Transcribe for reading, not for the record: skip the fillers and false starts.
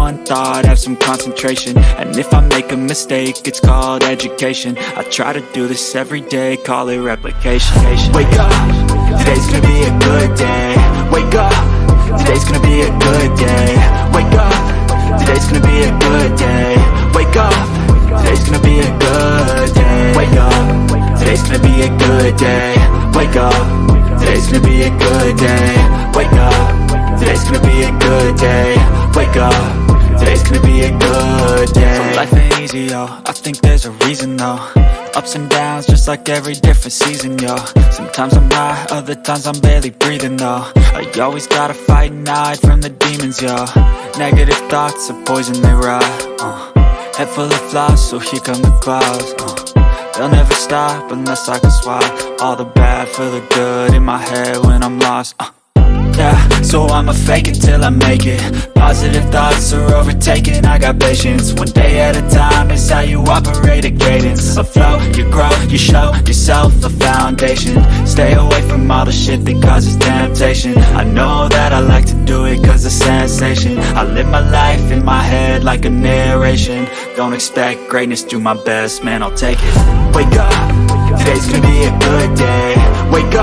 one thought, have some concentration. And if I make a mistake, it's called education. I try to do this every day, call it replication. Wake up, today's gonna be a good day. Wake up, today's gonna be a good day. Wake up, today's gonna be a good day. Wake up, today's gonna be a good day. Wake up, today's gonna be a good day. Wake up, today's gonna be a good day. Wake up, today's gonna be a good day. Wake up, today's gonna be a good day. So life ain't easy, yo, I think there's a reason though. Ups and downs, just like every different season, yo. Sometimes I'm high, other times I'm barely breathing, though. I always gotta fight and hide from the demons, yo. Negative thoughts are poison, they rot. Head full of flies, so here come the clouds. They'll never stop unless I can swap all the bad for the good in my head when I'm lost. Yeah, so I'ma fake it till I make it. Positive thoughts are overtaken, I got patience. One day at a time is how you operate a cadence. A flow, you grow, you show yourself a foundation. Stay away from all the shit that causes temptation. I know that I like to do it cause it's sensation. I live my life in my head like a narration. Don't expect greatness, do my best, man, I'll take it. Wake up, today's gonna be a good day. Wake up.